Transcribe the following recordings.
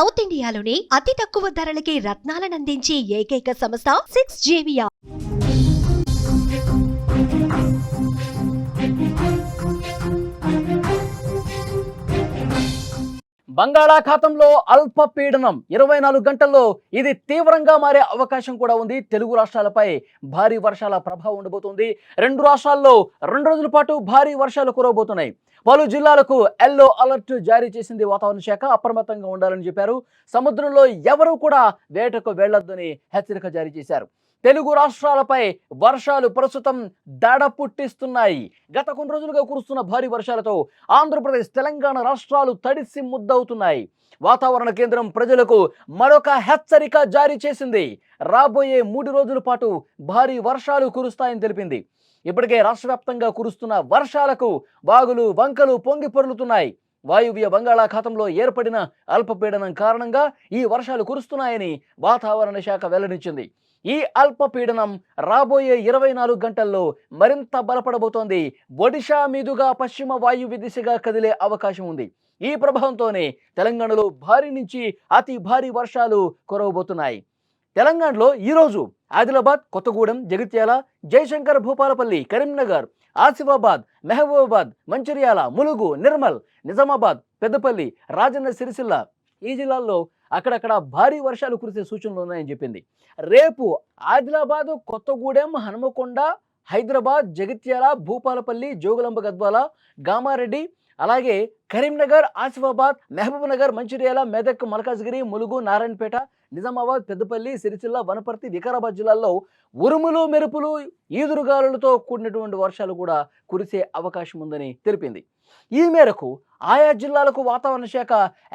South ఇండియాలోనే అతి తక్కువ ధరలకి రత్నాలనందించే ఏకైక సంస్థ 6JVR. బంగాళాఖాతంలో అల్పపీడనం 24 గంటల్లో ఇది తీవ్రంగా మారే అవకాశం కూడా ఉంది. తెలుగు రాష్ట్రాలపై భారీ వర్షాల ప్రభావం ఉండబోతుంది. రెండు రాష్ట్రాల్లో 2 రోజుల పాటు భారీ వర్షాలు కురవబోతున్నాయి. పలు జిల్లాలకు ఎల్లో అలర్ట్ జారీ చేసింది వాతావరణ శాఖ. అప్రమత్తంగా ఉండాలని చెప్పారు. సముద్రంలో ఎవరూ కూడా వేటకు వెళ్లొద్దని హెచ్చరిక జారీ చేశారు. తెలుగు రాష్ట్రాలపై వర్షాలు ప్రస్తుతం దడ పుట్టిస్తున్నాయి. గత కొన్ని రోజులుగా కురుస్తున్న భారీ వర్షాలతో ఆంధ్రప్రదేశ్, తెలంగాణ రాష్ట్రాలు తడిసి ముద్దవుతున్నాయి. వాతావరణ కేంద్రం ప్రజలకు మరొక హెచ్చరిక జారీ చేసింది. రాబోయే 3 రోజుల పాటు భారీ వర్షాలు కురుస్తాయని తెలిపింది. ఇప్పటికే రాష్ట్ర వ్యాప్తంగా కురుస్తున్న వర్షాలకు వాగులు, వంకలు పొంగి పొర్లుతున్నాయి. వాయువ్య బంగాళాఖాతంలో ఏర్పడిన అల్పపీడనం కారణంగా ఈ వర్షాలు కురుస్తున్నాయని వాతావరణ శాఖ వెల్లడించింది. ఈ అల్పపీడనం రాబోయే 24 గంటల్లో మరింత బలపడబోతోంది. ఒడిషా మీదుగా పశ్చిమ వాయువ్య దిశగా కదిలే అవకాశం ఉంది. ఈ ప్రభావంతోనే తెలంగాణలో భారీ నుంచి అతి భారీ వర్షాలు కురవబోతున్నాయి. తెలంగాణలో ఈరోజు ఆదిలాబాద్, కొత్తగూడెం, జగిత్యాల, జయశంకర్, భూపాలపల్లి, కరీంనగర్, ఆసిఫాబాద్, మహబూబాబాద్, మంచిర్యాల, ములుగు, నిర్మల్, నిజామాబాద్, పెద్దపల్లి, రాజన్న సిరిసిల్ల ఈ జిల్లాల్లో అక్కడక్కడ భారీ వర్షాలు కురిసే సూచనలు ఉన్నాయని చెప్పింది. రేపు ఆదిలాబాద్, కొత్తగూడెం, హనుమకొండ, హైదరాబాద్, జగిత్యాల, భూపాలపల్లి, జోగులాంబ గద్వాల, కామారెడ్డి, అలాగే కరీంనగర్, ఆసిఫాబాద్, మహబూబ్నగర్, మంచిర్యాల, మెదక్, మల్కాజ్గిరి, ములుగు, నారాయణపేట, నిజామాబాద్, పెద్దపల్లి, సిరిసిల్ల, వనపర్తి, వికారాబాద్ జిల్లాల్లో ఉరుములు, మెరుపులు, ఈదురుగాలులతో కూడినటువంటి వర్షాలు కూడా కురిసే అవకాశం ఉందని తెలిపింది. ఈ మేరకు ఆయా జిల్లాలకు వాతావరణ శాఖ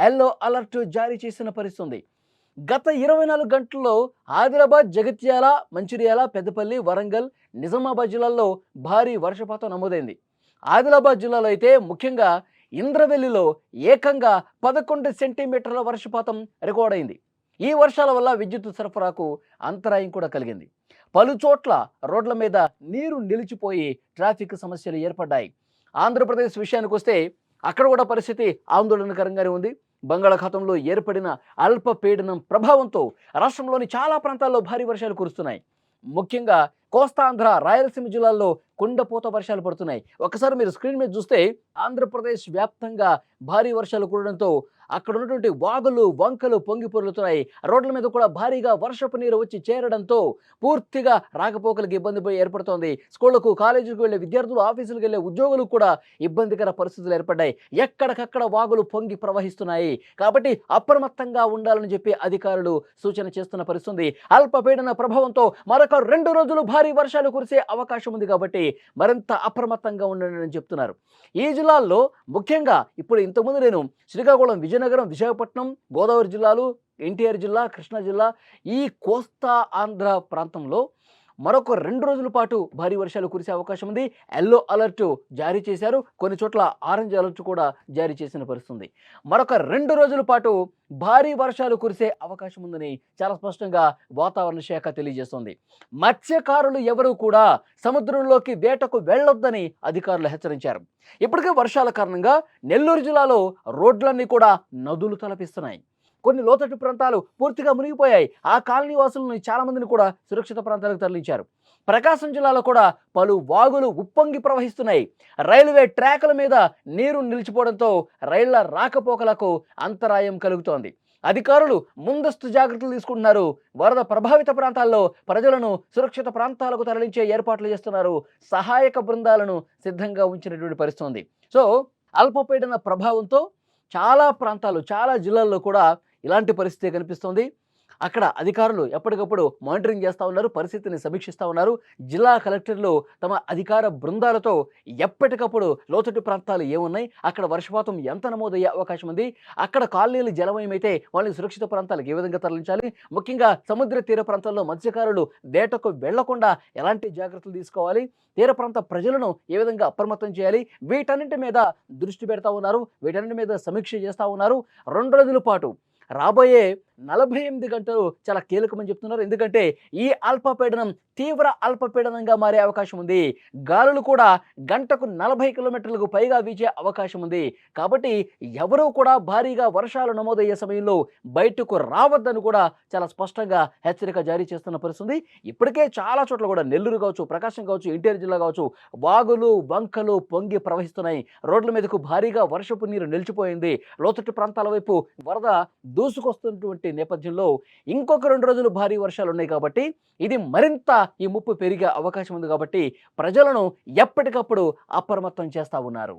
ఎల్లో అలర్ట్ జారీ చేసిన పరిస్థితుంది. గత 24 గంటల్లో ఆదిలాబాద్, జగిత్యాల, మంచిర్యాల, పెద్దపల్లి, వరంగల్, నిజామాబాద్ జిల్లాల్లో భారీ వర్షపాతం నమోదైంది. ఆదిలాబాద్ జిల్లాలో అయితే ముఖ్యంగా ఇంద్రవెల్లిలో ఏకంగా 11 సెంటీమీటర్ల వర్షపాతం రికార్డ్ అయింది. ఈ వర్షాల వల్ల విద్యుత్ సరఫరాకు అంతరాయం కూడా కలిగింది. పలు చోట్ల రోడ్ల మీద నీరు నిలిచిపోయి ట్రాఫిక్ సమస్యలు ఏర్పడ్డాయి. ఆంధ్రప్రదేశ్ విషయానికి వస్తే అక్కడ కూడా పరిస్థితి ఆందోళనకరంగానే ఉంది. బంగాళాఖాతంలో ఏర్పడిన అల్పపీడనం ప్రభావంతో రాష్ట్రంలోని చాలా ప్రాంతాల్లో భారీ వర్షాలు కురుస్తున్నాయి. ముఖ్యంగా కోస్తాంధ్ర, రాయలసీమ జిల్లాల్లో కుండపోత వర్షాలు పడుతున్నాయి. ఒకసారి మీరు స్క్రీన్ మీద చూస్తే ఆంధ్రప్రదేశ్ వ్యాప్తంగా భారీ వర్షాలు కురవడంతో అక్కడ ఉన్నటువంటి వాగులు, వంకలు పొంగి పొర్లుతున్నాయి. రోడ్ల మీద కూడా భారీగా వర్షపు నీరు వచ్చి చేరడంతో పూర్తిగా రాకపోకలకు ఇబ్బంది ఏర్పడుతోంది. స్కూళ్లకు, కాలేజీలకు వెళ్లే విద్యార్థులు, ఆఫీసులకు వెళ్లే ఉద్యోగులకు కూడా ఇబ్బందికర పరిస్థితులు ఏర్పడ్డాయి. ఎక్కడికక్కడ వాగులు పొంగి ప్రవహిస్తున్నాయి. కాబట్టి అప్రమత్తంగా ఉండాలని చెప్పి అధికారులు సూచన చేస్తున్న పరిస్థితి. అల్పపీడన ప్రభావంతో మరొక 2 రోజులు భారీ వర్షాలు కురిసే అవకాశం ఉంది. కాబట్టి మరింత అప్రమత్తంగా ఉండండి అని చెప్తున్నారు. ఈ జిల్లాల్లో ముఖ్యంగా ఇప్పుడు ఇంతకుముందు నేను శ్రీకాకుళం, విజయనగరం, విశాఖపట్నం, గోదావరి జిల్లాలు, ఎన్టీఆర్ జిల్లా, కృష్ణా జిల్లా, ఈ కోస్తా ఆంధ్ర ప్రాంతంలో మరొక 2 రోజుల పాటు భారీ వర్షాలు కురిసే అవకాశం ఉంది. ఎల్లో అలర్ట్ జారీ చేశారు. కొన్ని చోట్ల ఆరెంజ్ అలర్ట్ కూడా జారీ చేసిన పరిస్థితి. మరొక 2 రోజుల పాటు భారీ వర్షాలు కురిసే అవకాశం ఉందని చాలా స్పష్టంగా వాతావరణ శాఖ తెలియజేస్తోంది. మత్స్యకారులు ఎవరూ కూడా సముద్రంలోకి వేటకు వెళ్లొద్దని అధికారులు హెచ్చరించారు. ఇప్పటికే వర్షాల కారణంగా నెల్లూరు జిల్లాలో రోడ్లన్నీ కూడా నదులు తలపిస్తున్నాయి. కొన్ని లోతట్టు ప్రాంతాలు పూర్తిగా మునిగిపోయాయి. ఆ కాలనీ వాసులను చాలా మందిని కూడా సురక్షిత ప్రాంతాలకు తరలించారు. ప్రకాశం జిల్లాలో కూడా పలు వాగులు ఉప్పొంగి ప్రవహిస్తున్నాయి. రైల్వే ట్రాకుల మీద నీరు నిలిచిపోవడంతో రైళ్ల రాకపోకలకు అంతరాయం కలుగుతోంది. అధికారులు ముందస్తు జాగ్రత్తలు తీసుకుంటున్నారు. వరద ప్రభావిత ప్రాంతాల్లో ప్రజలను సురక్షిత ప్రాంతాలకు తరలించే ఏర్పాట్లు చేస్తున్నారు. సహాయక బృందాలను సిద్ధంగా ఉంచినటువంటి పరిస్థితి ఉంది. సో అల్పపీడన ప్రభావంతో చాలా ప్రాంతాలు, చాలా జిల్లాల్లో కూడా ఇలాంటి పరిస్థితి కనిపిస్తోంది. అక్కడ అధికారులు ఎప్పటికప్పుడు మానిటరింగ్ చేస్తూ ఉన్నారు, పరిస్థితిని సమీక్షిస్తూ ఉన్నారు. జిల్లా కలెక్టర్లు తమ అధికార బృందాలతో ఎప్పటికప్పుడు లోతట్టు ప్రాంతాలు ఏమున్నాయి, అక్కడ వర్షపాతం ఎంత నమోదయ్యే అవకాశం ఉంది, అక్కడ కాలనీలు జలమయమైతే వాళ్ళని సురక్షిత ప్రాంతాలకు ఏ విధంగా తరలించాలి, ముఖ్యంగా సముద్ర తీర ప్రాంతాల్లో మత్స్యకారులు వేటకు వెళ్లకుండా ఎలాంటి జాగ్రత్తలు తీసుకోవాలి, తీర ప్రాంత ప్రజలను ఏ విధంగా అప్రమత్తం చేయాలి, వీటన్నింటి మీద దృష్టి పెడతా ఉన్నారు. వీటన్నింటి మీద సమీక్ష చేస్తూ ఉన్నారు. 2 రోజుల పాటు రాబోయే 48 గంటలు చాలా కీలకమని చెప్తున్నారు. ఎందుకంటే ఈ అల్పపీడనం తీవ్ర అల్పపీడనంగా మారే అవకాశం ఉంది. గాలులు కూడా గంటకు 40 కిలోమీటర్లకు పైగా వీచే అవకాశం ఉంది. కాబట్టి ఎవరూ కూడా భారీగా వర్షాలు నమోదయ్యే సమయంలో బయటకు రావద్దని కూడా చాలా స్పష్టంగా హెచ్చరిక జారీ చేస్తున్న పరిస్థితి. ఇప్పటికే చాలా చోట్ల కూడా నెల్లూరు కావచ్చు, ప్రకాశం కావచ్చు, ఎన్టీఆర్ జిల్లా కావచ్చు, వాగులు వంకలు పొంగి ప్రవహిస్తున్నాయి. రోడ్ల మీదకు భారీగా వర్షపు నీరు నిలిచిపోయింది. లోతట్టు ప్రాంతాల వైపు వరద దూసుకొస్తున్నటువంటి నేపథ్యంలో ఇంకొక 2 రోజులు భారీ వర్షాలు ఉన్నాయి కాబట్టి ఇది మరింత ఈ ముప్పు పెరిగే అవకాశం ఉంది. కాబట్టి ప్రజలను ఎప్పటికప్పుడు అప్రమత్తం చేస్తా ఉన్నారు.